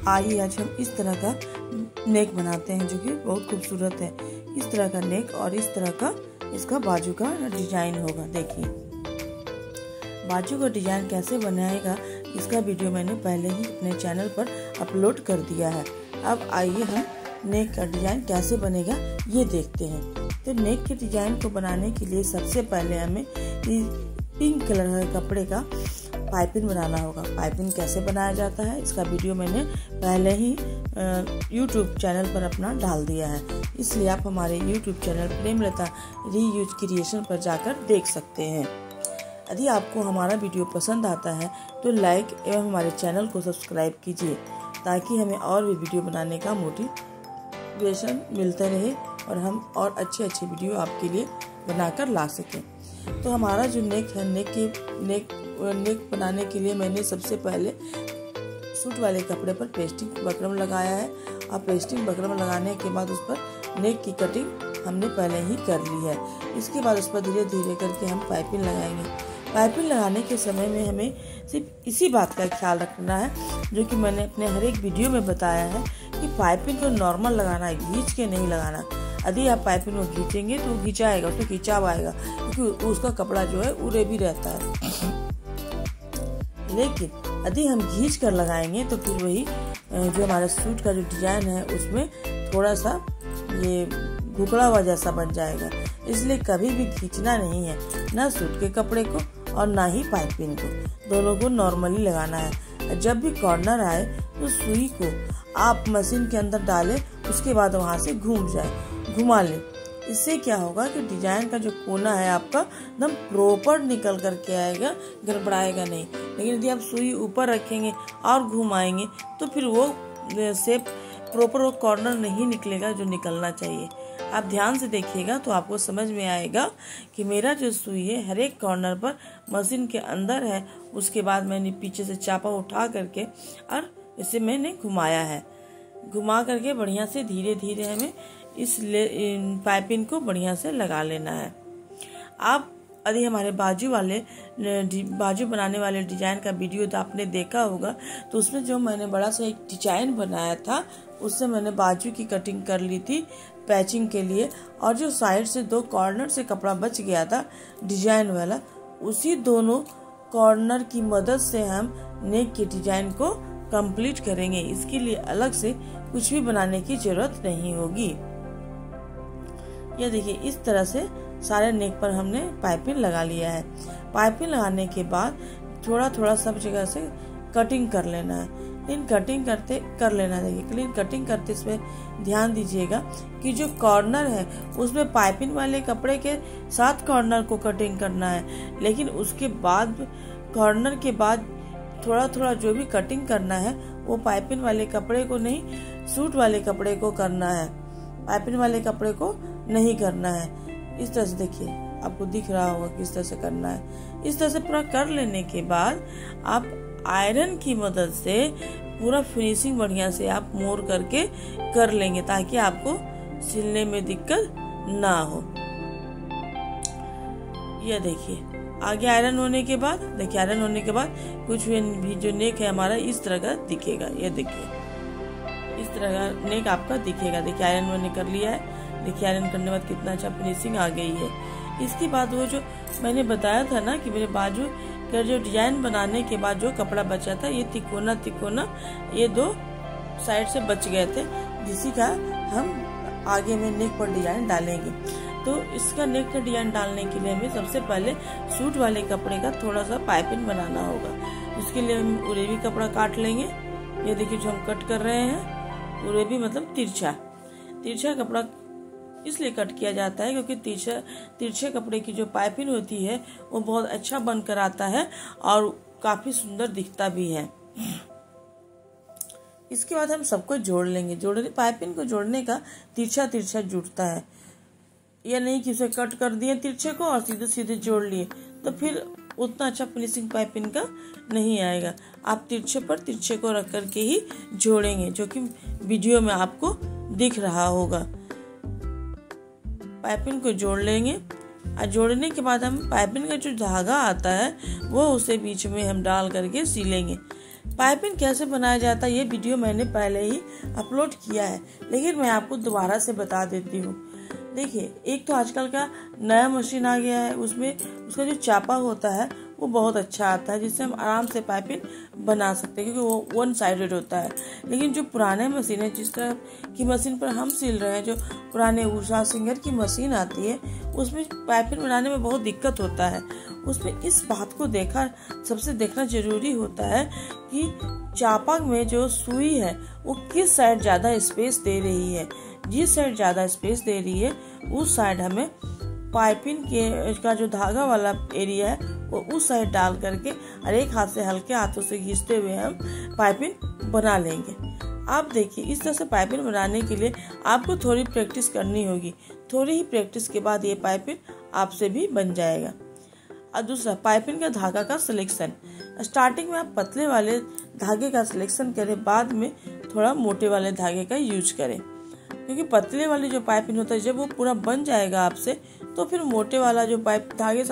आइए आज हम इस तरह का नेक बनाते हैं जो कि बहुत खूबसूरत है। इस तरह का नेक और इस तरह का इसका बाजू का डिजाइन होगा। देखिए बाजू का डिजाइन कैसे बनाएगा इसका वीडियो मैंने पहले ही अपने चैनल पर अपलोड कर दिया है। अब आइए हम नेक का डिजाइन कैसे बनेगा ये देखते हैं। तो नेक के डिजाइन को बनाने के लिए सबसे पहले हमें पिंक कलर के कपड़े का पाइपिंग बनाना होगा। पाइपिंग कैसे बनाया जाता है इसका वीडियो मैंने पहले ही YouTube चैनल पर अपना डाल दिया है, इसलिए आप हमारे YouTube channel Premlata reuse creation पर जाकर देख सकते हैं। यदि आपको हमारा वीडियो पसंद आता है तो लाइक एवं हमारे चैनल को सब्सक्राइब कीजिए ताकि हमें और भी वीडियो बनाने का मोटिवेशन मिलता रहे और हम और अच्छे वीडियो आपके लिए बनाकर ला सकें। तो हमारा जो नेक है, नेक बनाने के लिए मैंने सबसे पहले सूट वाले कपड़े पर पेस्टिंग बकरम लगाया है और पेस्टिंग बकरम लगाने के बाद उस पर नेक की कटिंग हमने पहले ही कर ली है। इसके बाद उस पर धीरे धीरे करके हम पाइपिंग लगाएंगे। पाइपिंग लगाने के समय में हमें सिर्फ इसी बात का ख्याल रखना है जो कि मैंने अपने हर एक वीडियो में बताया है कि पाइपिंग को नॉर्मल लगाना है, खींच के नहीं लगाना। यदि आप पाइपिंग को खींचेंगे तो वो खिंचाएगा, उसमें खिंचाव आएगा क्योंकि उसका कपड़ा जो है उड़े भी रहता है। लेकिन यदि हम खींच कर लगाएंगे तो फिर वही जो हमारा सूट का जो डिजाइन है उसमें थोड़ा सा ये घुकड़ा हुआ जैसा बन जाएगा। इसलिए कभी भी खींचना नहीं है, ना सूट के कपड़े को और ना ही पाइपिंग को, दोनों को नॉर्मली लगाना है। जब भी कॉर्नर आए तो सुई को आप मशीन के अंदर डालें, उसके बाद वहां से घुमा लें। इससे क्या होगा कि डिजाइन का जो कोना है आपका एकदम प्रॉपर निकल करके आएगा, गड़बड़ाएगा नहीं। लेकिन यदि आप सुई ऊपर रखेंगे और घुमाएंगे तो फिर वो शेप प्रॉपर वो कॉर्नर नहीं निकलेगा जो निकलना चाहिए। आप ध्यान से देखिएगा तो आपको समझ में आएगा कि मेरा जो सुई है हर एक कॉर्नर पर मशीन के अंदर है। उसके बाद मैंने पीछे से चापा उठा करके और इसे मैंने घुमाया है। घुमा करके बढ़िया से धीरे धीरे हमें इस पाइपिंग को बढ़िया से लगा लेना है। आप यदि हमारे बाजू बनाने वाले डिजाइन का वीडियो तो आपने देखा होगा, तो उसमें जो मैंने बड़ा सा एक डिजाइन बनाया था उससे मैंने बाजू की कटिंग कर ली थी पैचिंग के लिए, और जो साइड से 2 कॉर्नर से कपड़ा बच गया था डिजाइन वाला, उसी दोनों कॉर्नर की मदद से हम नेक के डिजाइन को कंप्लीट करेंगे। इसके लिए अलग से कुछ भी बनाने की जरूरत नहीं होगी। यह देखिए इस तरह से सारे नेक पर हमने पाइपिंग लगा लिया है। पाइपिंग लगाने के बाद थोड़ा थोड़ा सब जगह से कटिंग कर लेना है। क्लीन कटिंग कर लेना है। देखिए क्लीन कटिंग करते इसमें ध्यान दीजिएगा कि जो कॉर्नर है उसमें पाइपिंग वाले कपड़े के साथ कॉर्नर को कटिंग करना है, लेकिन उसके बाद कॉर्नर के बाद थोड़ा थोड़ा जो भी कटिंग करना है वो पाइपिंग वाले कपड़े को नहीं, सूट वाले कपड़े को करना है, पाइपिंग वाले कपड़े को नहीं करना है। इस तरह से देखिए आपको दिख रहा होगा किस तरह से करना है। इस तरह से पूरा कर लेने के बाद आप आयरन की मदद से पूरा फिनिशिंग बढ़िया से आप मोड़ करके कर लेंगे ताकि आपको सिलने में दिक्कत ना हो। यह देखिए आगे आयरन होने के बाद कुछ भी जो नेक है हमारा इस तरह का दिखेगा। ये देखिए इस तरह का नेक आपका दिखेगा। देखिए आयरन मैंने कर लिया है। देखिए आयरन करने के बाद कितना अच्छा फिनिशिंग आ गई है। इसके बाद वो जो मैंने बताया था ना कि मेरे बाजू का जो डिजाइन बनाने के बाद जो कपड़ा बचा था, ये तिकोना ये 2 साइड से बच गए थे, जिसी का हम आगे में नेक पर डिजाइन डालेंगे। तो इसका नेक का डिजाइन डालने के लिए हमें सबसे पहले सूट वाले कपड़े का थोड़ा सा पाइपिंग बनाना होगा। उसके लिए हम उरेबी कपड़ा काट लेंगे। ये देखिए जो हम कट कर रहे हैं, उरेबी मतलब तिरछा कपड़ा इसलिए कट किया जाता है क्योंकि तिरछे कपड़े की जो पाइपिंग होती है वो बहुत अच्छा बनकर आता है और काफी सुंदर दिखता भी है। इसके बाद हम सबको जोड़ लेंगे। पाइपिंग को जोड़ने का तिरछा जुड़ता है। यह नहीं कि उसे कट कर दिए तिरछे को और सीधे सीधे जोड़ लिए तो फिर उतना अच्छा फिनिशिंग पाइपिंग का नहीं आएगा। आप तिरछे को रख करके ही जोड़ेंगे, जो कि वीडियो में आपको दिख रहा होगा। पाइपिंग को जोड़ लेंगे और जोड़ने के बाद हम पाइपिंग का जो धागा आता है वो उसे बीच में हम डाल करके सिलेंगे। पाइपिंग कैसे बनाया जाता है ये वीडियो मैंने पहले ही अपलोड किया है, लेकिन मैं आपको दोबारा से बता देती हूँ। देखिए, एक तो आजकल का नया मशीन आ गया है, उसमें उसका जो चापा होता है वो बहुत अच्छा आता है, जिससे हम आराम से पाइपिंग बना सकते हैं, क्योंकि वो वन साइडेड होता है। लेकिन जो पुराने मशीन है, जिस तरह की मशीन पर हम सिल रहे हैं, जो पुराने उषा सिंगर की मशीन आती है, उसमें पाइपिंग बनाने में बहुत दिक्कत होता है। उसमें इस बात को सबसे देखना जरूरी होता है कि चापक में जो सुई है वो किस साइड ज्यादा स्पेस दे रही है। जिस साइड ज्यादा स्पेस दे रही है उस साइड हमें पाइपिंग का जो धागा वाला एरिया है वो उस साइड डाल करके और एक हाथ से हल्के हाथों से खींचते हुए हम पाइपिंग बना लेंगे। आप देखिए, इस तरह से पाइपिंग बनाने के लिए आपको थोड़ी प्रैक्टिस करनी होगी। थोड़ी ही प्रैक्टिस के बाद ये पाइपिंग आपसे भी बन जाएगा। और दूसरा, पाइपिंग का धागा का सिलेक्शन। स्टार्टिंग में आप पतले वाले धागे का सिलेक्शन करें, बाद में थोड़ा मोटे वाले धागे का यूज करें, क्योंकि पतले वाली जो पाइपिंग होता है जब वो पूरा बन जाएगा आपसे, तो फिर मोटे वाला जो धागे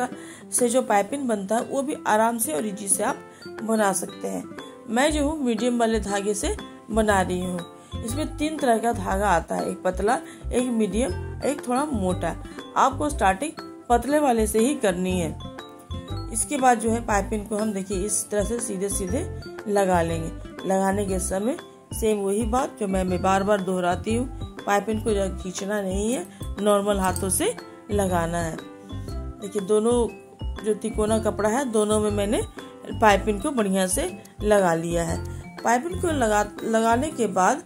से जो पाइपिंग बनता है वो भी आराम से और इजी से आप बना सकते हैं। मैं जो हूँ मीडियम वाले धागे से बना रही हूँ। इसमें 3 तरह का धागा आता है, एक पतला, एक मीडियम, एक थोड़ा मोटा। आपको स्टार्टिंग पतले वाले से ही करनी है। इसके बाद जो है पाइपिंग को हम देखिए इस तरह से सीधे सीधे लगा लेंगे। लगाने के समय सेम वही बात जो मैं बार बार दोहराती हूँ, पाइपिंग को खींचना नहीं है, नॉर्मल हाथों से लगाना है। देखिए, दोनों जो तिकोना कपड़ा है दोनों में मैंने पाइपिंग को बढ़िया से लगा लिया है। पाइपिंग को लगाने के बाद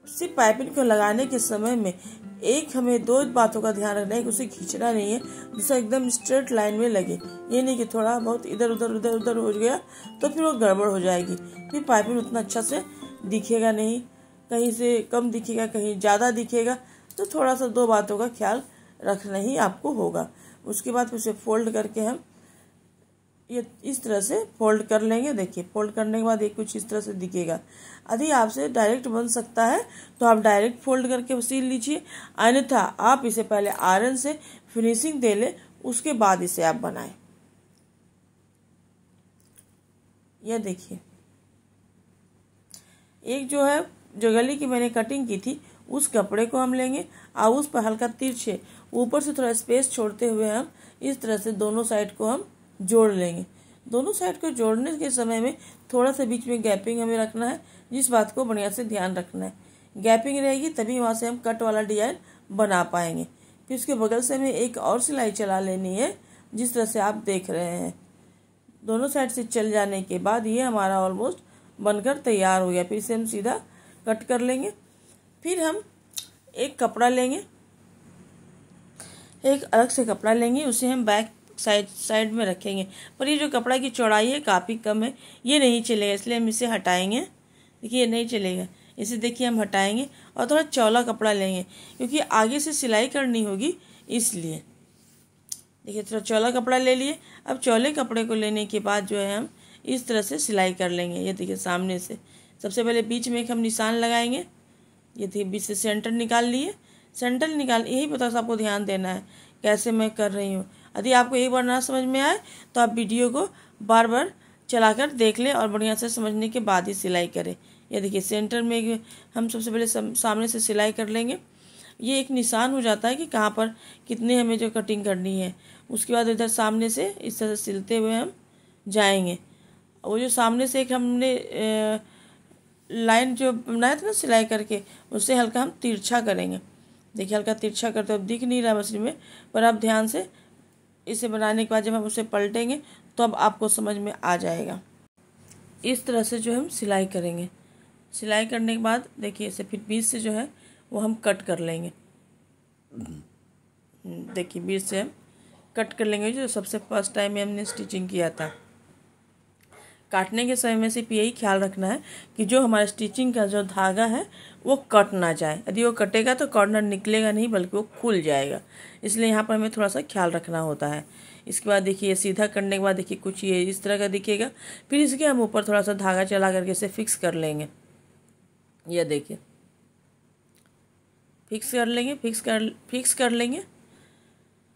सिर्फ पाइपिंग को लगाने के समय में हमें 2 बातों का ध्यान रखना है कि उसे खींचना नहीं है, जिससे एकदम स्ट्रेट लाइन में लगे। ये नहीं कि थोड़ा बहुत इधर उधर हो गया तो फिर वो गड़बड़ हो जाएगी, फिर पाइपिंग उतना अच्छा से दिखेगा नहीं, कहीं से कम दिखेगा, कहीं ज्यादा दिखेगा। तो थोड़ा सा 2 बातों का ख्याल रखना ही आपको होगा। उसके बाद उसे फोल्ड करके हम ये इस तरह से फोल्ड कर लेंगे। देखिए, फोल्ड करने के बाद ये कुछ इस तरह से दिखेगा। यदि आपसे डायरेक्ट बन सकता है तो आप डायरेक्ट फोल्ड करके सिल लीजिए, अन्यथा आप इसे पहले आयरन से फिनिशिंग दे ले, उसके बाद इसे आप बनाएं। यह देखिए, एक जो गली की मैंने कटिंग की थी उस कपड़े को हम लेंगे और उस पर हल्का तिरछे ऊपर से थोड़ा स्पेस छोड़ते हुए हम इस तरह से दोनों साइड को हम जोड़ लेंगे। दोनों साइड को जोड़ने के समय में थोड़ा सा बीच में गैपिंग हमें रखना है, जिस बात को बढ़िया से ध्यान रखना है। गैपिंग रहेगी तभी वहां से हम कट वाला डिजाइन बना पाएंगे। फिर उसके बगल से हमें एक और सिलाई चला लेनी है, जिस तरह से आप देख रहे हैं। दोनों साइड से चल जाने के बाद ये हमारा ऑलमोस्ट बनकर तैयार हो गया। फिर इसे हम सीधा कट कर लेंगे। फिर हम एक कपड़ा लेंगे, एक अलग से कपड़ा लेंगे, उसे हम बैक साइड में रखेंगे। पर ये जो कपड़ा की चौड़ाई है काफ़ी कम है, ये नहीं चलेगा, इसलिए हम इसे हटाएंगे। देखिए, ये नहीं चलेगा, इसे देखिए हम हटाएंगे और थोड़ा चौड़ा कपड़ा लेंगे, क्योंकि आगे से सिलाई करनी होगी, इसलिए। देखिए, थोड़ा चौड़ा कपड़ा ले लिए। अब चौड़े कपड़े को लेने के बाद जो है हम इस तरह से सिलाई कर लेंगे। ये देखिए, सामने से सबसे पहले बीच में एक हम निशान लगाएंगे। ये देखिए, बीच से सेंटर निकाल लिए। सेंटर निकाल, यही बता आपको ध्यान देना है कैसे मैं कर रही हूँ। यदि आपको एक बार ना समझ में आए तो आप वीडियो को बार बार चलाकर देख लें और बढ़िया से समझने के बाद ही सिलाई करें। ये देखिए, सेंटर में हम सबसे पहले सामने से सिलाई कर लेंगे। ये एक निशान हो जाता है कि कहाँ पर कितने हमें जो कटिंग करनी है। उसके बाद इधर सामने से इस तरह से सिलते हुए हम जाएंगे। वो जो सामने से एक हमने लाइन जो बनाया था ना सिलाई करके, उससे हल्का हम तिरछा करेंगे। देखिए, हल्का तिरछा करते अब दिख नहीं रहा मशीन में, पर आप ध्यान से इसे बनाने के बाद जब हम उसे पलटेंगे तो अब आपको समझ में आ जाएगा। इस तरह से जो हम सिलाई करेंगे। सिलाई करने के बाद देखिए, इसे फिर बीच से जो है वो हम कट कर लेंगे। देखिए, बीच से हम कट कर लेंगे, जो सबसे फर्स्ट टाइम में हमने स्टिचिंग किया था। काटने के समय में सिर्फ यही ख्याल रखना है कि जो हमारा स्टिचिंग का जो धागा है वो कट ना जाए। यदि वो कटेगा तो कॉर्नर निकलेगा नहीं, बल्कि वो खुल जाएगा। इसलिए यहाँ पर हमें थोड़ा सा ख्याल रखना होता है। इसके बाद देखिए, सीधा करने के बाद देखिए कुछ ये इस तरह का दिखेगा। फिर इसके हम ऊपर थोड़ा सा धागा चला करके इसे फिक्स कर लेंगे। यह देखिए, फिक्स कर लेंगे।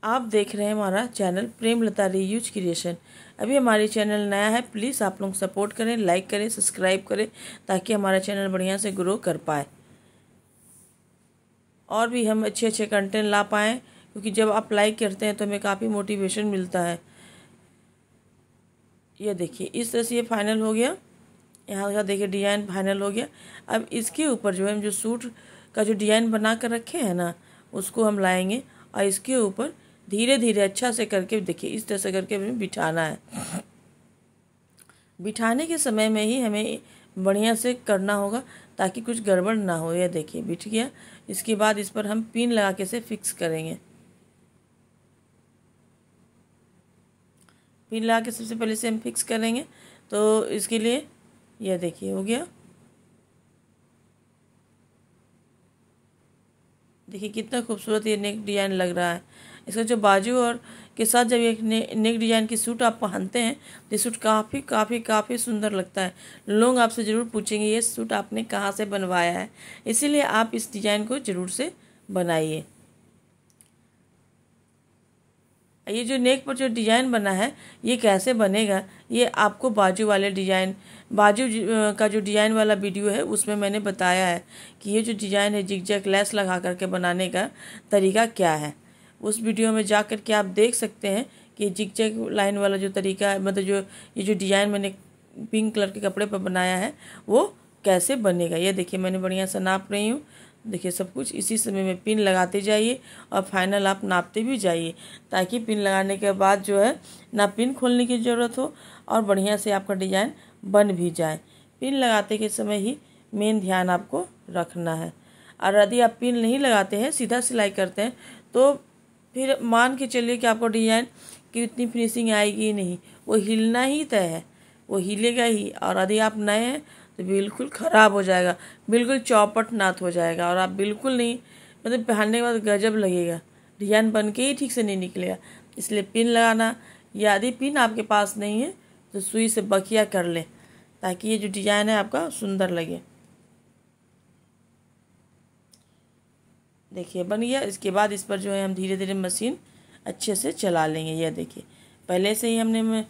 आप देख रहे हैं हमारा चैनल प्रेमलता रीयूज क्रिएशन। अभी हमारी चैनल नया है, प्लीज़ आप लोग सपोर्ट करें, लाइक करें, सब्सक्राइब करें ताकि हमारा चैनल बढ़िया से ग्रो कर पाए और भी हम अच्छे अच्छे कंटेंट ला पाएँ, क्योंकि जब आप लाइक करते हैं तो हमें काफ़ी मोटिवेशन मिलता है। ये देखिए इस तरह से ये फाइनल हो गया। यहाँ का देखिए डिज़ाइन फाइनल हो गया। अब इसके ऊपर जो है हम जो सूट का जो डिज़ाइन बना कर रखे हैं ना, उसको हम लाएंगे और इसके ऊपर धीरे धीरे अच्छा से करके देखिए इस तरह से करके हमें बिठाना है। बिठाने के समय में ही हमें बढ़िया से करना होगा ताकि कुछ गड़बड़ ना हो। यह देखिए बिठ गया। इसके बाद इस पर हम पिन लगा के से फिक्स करेंगे। पिन लगा के सबसे पहले से हम फिक्स करेंगे। तो इसके लिए यह देखिए हो गया। देखिए कितना खूबसूरत ये नेक डिज़ाइन लग रहा है। इसका जो बाजू और के साथ जब एक नेक डिज़ाइन की सूट आप पहनते हैं तो सूट काफ़ी काफ़ी काफ़ी सुंदर लगता है। लोग आपसे ज़रूर पूछेंगे ये सूट आपने कहाँ से बनवाया है, इसीलिए आप इस डिज़ाइन को ज़रूर से बनाइए। ये जो नेक पर जो डिज़ाइन बना है ये कैसे बनेगा, ये आपको बाजू वाले डिज़ाइन बाजू का जो डिज़ाइन वाला वीडियो है उसमें मैंने बताया है कि ये जो डिज़ाइन है जिग-जैग लेस लगा करके बनाने का तरीका क्या है। उस वीडियो में जा कर के आप देख सकते हैं कि जिग-जैग लाइन वाला जो तरीका है, मतलब जो ये जो डिज़ाइन मैंने पिंक कलर के कपड़े पर बनाया है वो कैसे बनेगा। ये देखिए मैंने बढ़िया सा नाप रही हूँ। देखिए सब कुछ इसी समय में पिन लगाते जाइए और फाइनल आप नापते भी जाइए ताकि पिन लगाने के बाद जो है ना पिन खोलने की ज़रूरत हो और बढ़िया से आपका डिज़ाइन बन भी जाए। पिन लगाते के समय ही मेन ध्यान आपको रखना है। और यदि आप पिन नहीं लगाते हैं, सीधा सिलाई करते हैं, तो फिर मान के चलिए कि आपको डिज़ाइन की इतनी फिनिशिंग आएगी नहीं, वो हिलना ही तय है, वो हिलेगा ही। और यदि आप नए हैं तो बिल्कुल ख़राब हो जाएगा, बिल्कुल चौपट नाथ हो जाएगा और आप बिल्कुल नहीं, मतलब पहनने के बाद गजब लगेगा, डिज़ाइन बन के ही ठीक से नहीं निकलेगा। इसलिए पिन लगाना, या यदि पिन आपके पास नहीं है तो सुई से बखिया कर लें ताकि ये जो डिज़ाइन है आपका सुंदर लगे। देखिए बन गया। इसके बाद इस पर जो है हम धीरे धीरे मशीन अच्छे से चला लेंगे। यह देखिए पहले से ही हमने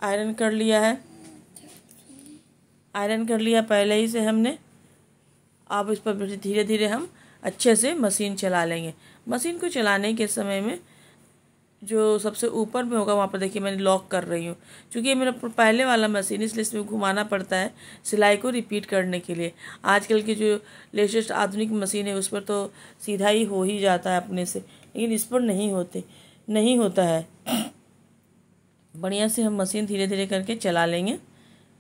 आयरन कर लिया है, आयरन कर लिया पहले ही से हमने। अब इस पर धीरे धीरे हम अच्छे से मशीन चला लेंगे। मशीन को चलाने के समय में जो सबसे ऊपर में होगा वहाँ पर देखिए मैंने लॉक कर रही हूँ, क्योंकि ये मेरा पहले वाला मशीन इसलिए इसमें घुमाना पड़ता है सिलाई को रिपीट करने के लिए। आजकल की जो लेटेस्ट आधुनिक मशीन है उस पर तो सीधा ही हो ही जाता है अपने से, लेकिन इस पर नहीं होता है। बढ़िया से हम मशीन धीरे धीरे करके चला लेंगे।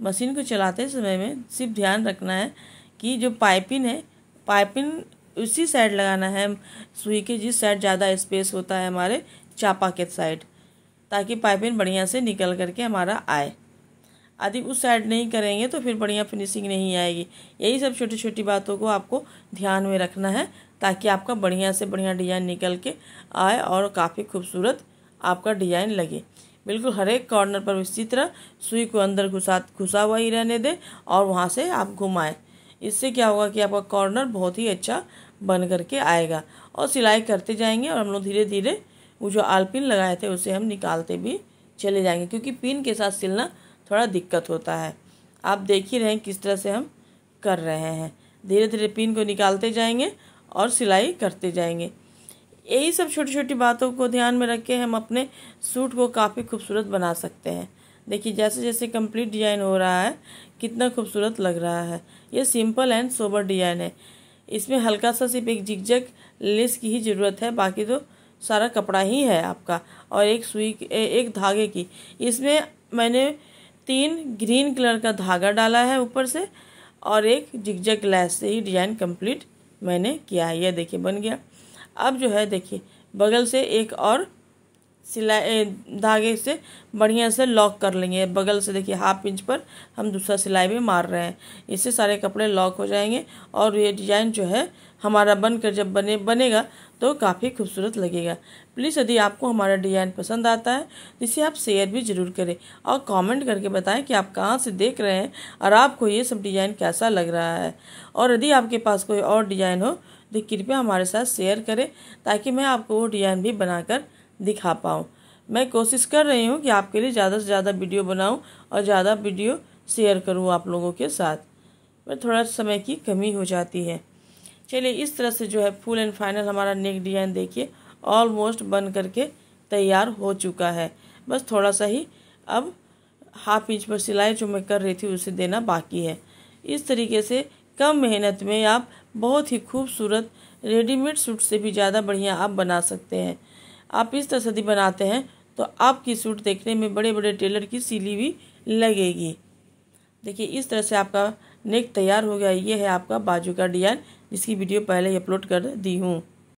मशीन को चलाते समय में सिर्फ ध्यान रखना है कि जो पाइपिंग है, पाइपिंग उसी साइड लगाना है सुई के जिस साइड ज़्यादा स्पेस होता है हमारे चापा के साइड, ताकि पाइपिंग बढ़िया से निकल करके हमारा आए। यदि उस साइड नहीं करेंगे तो फिर बढ़िया फिनिशिंग नहीं आएगी। यही सब छोटी छोटी बातों को आपको ध्यान में रखना है ताकि आपका बढ़िया से बढ़िया डिज़ाइन निकल के आए और काफ़ी खूबसूरत आपका डिज़ाइन लगे। बिल्कुल हर एक कॉर्नर पर इसी तरह सुई को अंदर घुसा हुआ ही रहने दें और वहाँ से आप घुमाएं। इससे क्या होगा कि आपका कॉर्नर बहुत ही अच्छा बन करके आएगा। और सिलाई करते जाएंगे और हम लोग धीरे धीरे वो जो आलपिन लगाए थे उसे हम निकालते भी चले जाएंगे, क्योंकि पिन के साथ सिलना थोड़ा दिक्कत होता है। आप देख ही रहे हैं किस तरह से हम कर रहे हैं। धीरे धीरे पिन को निकालते जाएंगे और सिलाई करते जाएंगे। यही सब छोटी छोटी बातों को ध्यान में रख के हम अपने सूट को काफ़ी खूबसूरत बना सकते हैं। देखिए जैसे जैसे कंप्लीट डिज़ाइन हो रहा है कितना खूबसूरत लग रहा है। ये सिंपल एंड सोबर डिज़ाइन है। इसमें हल्का सा सिर्फ एक जिग-जैग लेस की ही ज़रूरत है, बाकी तो सारा कपड़ा ही है आपका और एक सुई एक धागे की। इसमें मैंने 3 ग्रीन कलर का धागा डाला है ऊपर से और एक जिग-जैग लेस से ही डिज़ाइन कंप्लीट मैंने किया है। यह देखिए बन गया। अब जो है देखिए बगल से एक और सिलाई धागे से बढ़िया से लॉक कर लेंगे। बगल से देखिए 1/2 इंच पर हम दूसरा सिलाई भी मार रहे हैं। इससे सारे कपड़े लॉक हो जाएंगे और ये डिज़ाइन जो है हमारा बनकर जब बनेगा तो काफ़ी खूबसूरत लगेगा। प्लीज़ यदि आपको हमारा डिज़ाइन पसंद आता है तो इसे आप शेयर भी ज़रूर करें और कमेंट करके बताएं कि आप कहाँ से देख रहे हैं और आपको ये सब डिज़ाइन कैसा लग रहा है। और यदि आपके पास कोई और डिज़ाइन हो तो कृपया हमारे साथ शेयर करें ताकि मैं आपको वो डिज़ाइन भी बनाकर दिखा पाऊँ। मैं कोशिश कर रही हूँ कि आपके लिए ज़्यादा से ज़्यादा वीडियो बनाऊँ और ज़्यादा वीडियो शेयर करूँ आप लोगों के साथ, पर थोड़ा समय की कमी हो जाती है। चलिए इस तरह से जो है फुल एंड फाइनल हमारा नेक डिज़ाइन देखिए ऑलमोस्ट बन करके तैयार हो चुका है। बस थोड़ा सा ही अब हाफ इंच पर सिलाई जो मैं कर रही थी उसे देना बाकी है। इस तरीके से कम मेहनत में आप बहुत ही खूबसूरत रेडीमेड सूट से भी ज़्यादा बढ़िया आप बना सकते हैं। आप इस तरह से यदि बनाते हैं तो आपकी सूट देखने में बड़े बड़े टेलर की सिली भी लगेगी। देखिए इस तरह से आपका नेक तैयार हो गया। ये है आपका बाजू का डिज़ाइन जिसकी वीडियो पहले ही अपलोड कर दी हूँ।